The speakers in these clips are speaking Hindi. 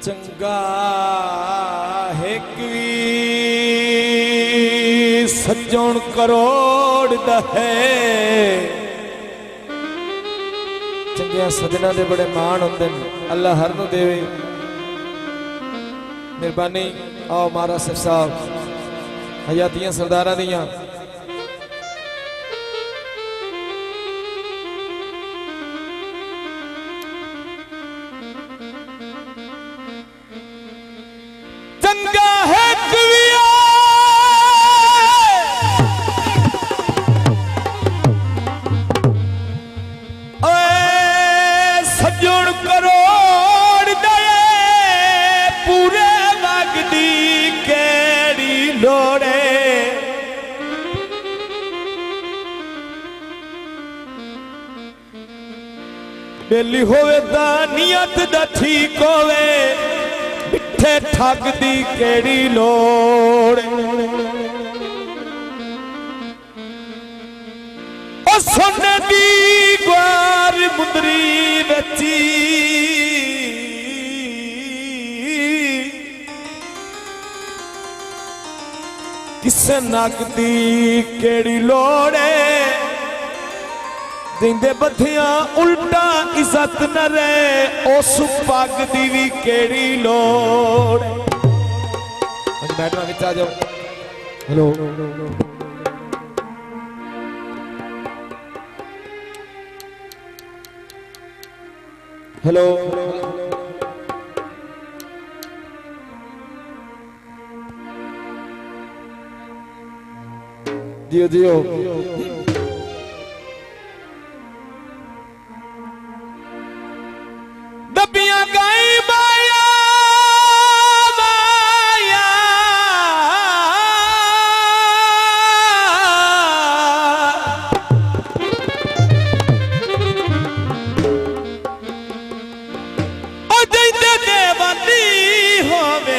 चंगा है सज्जन करोड़ दा है। चंगिया सजना दे बड़े मान होंदे ने, अल्लाह हर नूं देवे। मेहरबानी आओ मारा सिफ साहब हयातियां सरदारां दियां चंगा है सज्जन करोड़ दे पूरे वगदी केड़ी लोड़े। बेली होवे तां नियत दा ठीक होवे, मिठे ठग दी केड़ी लोड़। ओ सोने दी ग्वार मुंदरी बची किसे नग दी केड़ी लोड़े। दिंदे बथियां उल्टा इज्जत न रहे, उस पग दी भी केड़ी लोड़। मैडम विच आ जाओ। हेलो हेलो जियो जियो दबियां गाई माया माया ओ जिंदे देवानी होवे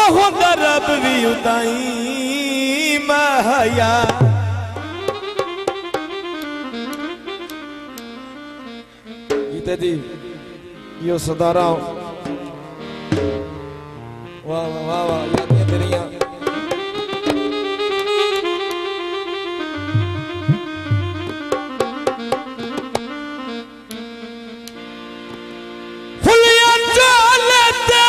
ओह रब भी उताई माया। जी यो सदारा वाह वाह वाह वाह यादियां तेरियां फुलियां चलते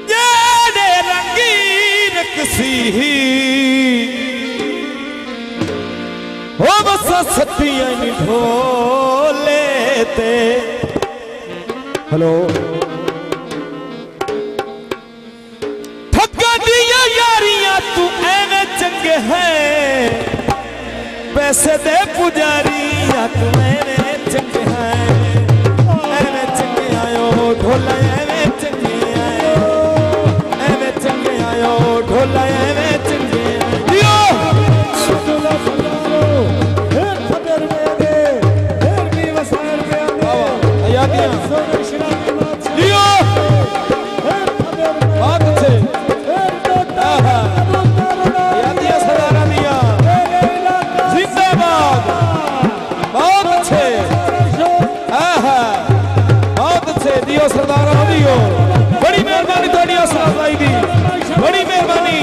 जेड़े रंगीन किसी सतियां ढोले ते। हेलो ठगा दिया यारियां तू एने चंगे है, पैसे दे पुजारियां तू एने चंगे है। एने चंगे आयो ढोला एने चंगे आयो, एने चंगे आयो ढोला एने चंगे आयो। सरदार बड़ी मेहरबानी थोड़ी हौसला अफजाई दी, बड़ी मेहरबानी।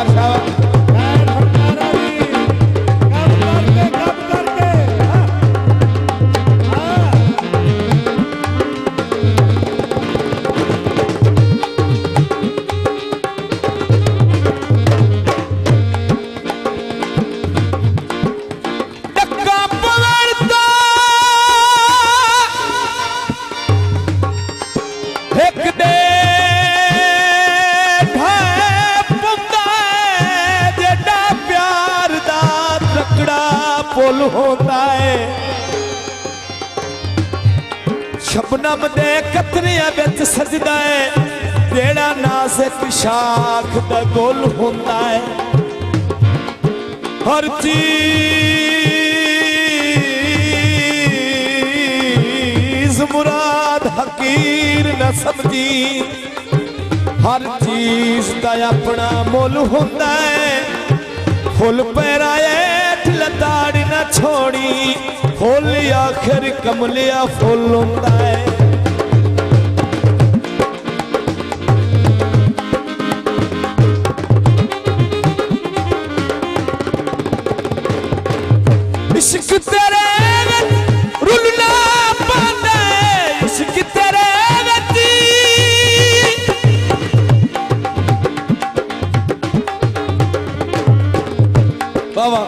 शाबाश शाबाश। पुल होता है शबनम दे कतरिया बिच सजदा है जेड़ा नाज़ुक शाख दा गुल होता है। हर चीज मुराद हकीर न समझी हर चीज दा अपना मुल होता है। फुल पैराए लताड़ी न छोड़ी फुल आखिर कमलिया फुल होता है। इश्क तेरे रुलना पाता है इश्क तेरे बाबा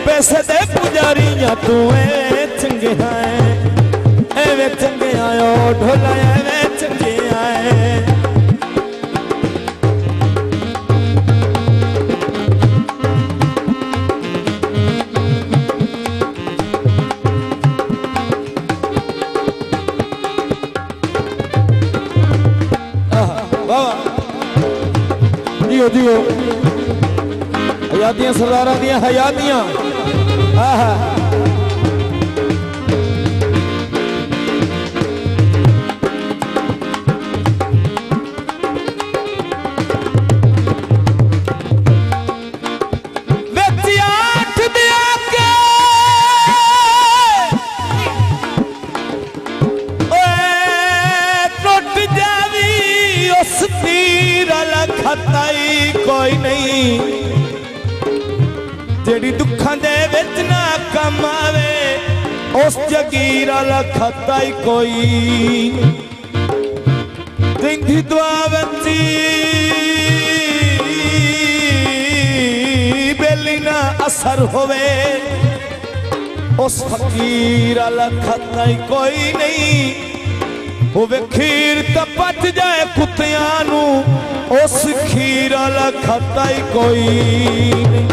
पैसे दे पुजारियां तू चंगे है एवें चंगे आयो ढोला एवें चंगे आए। बाबा दियो दियो हयातियां सरदारा दियां हयातियां कोई नहीं जेड़ी दुखा दे विच ना कम आवे उस जगीर वाला खाता ही कोई जिंदी दुआ बच्ची बेली ना असर होवे उस फकीर वाला खाता ही कोई नहीं। होवे खीर तो पच जाए कुत्तियां नू उस खीर वाला खाता ही कोई नहीं।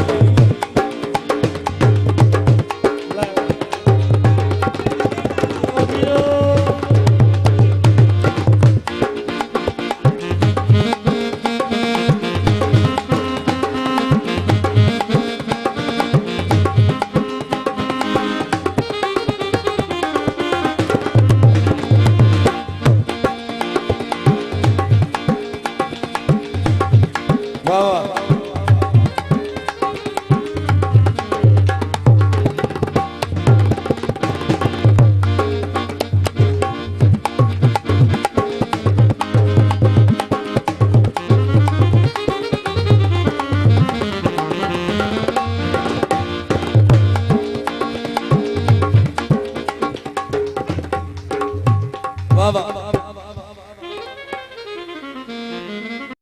वाह वाह।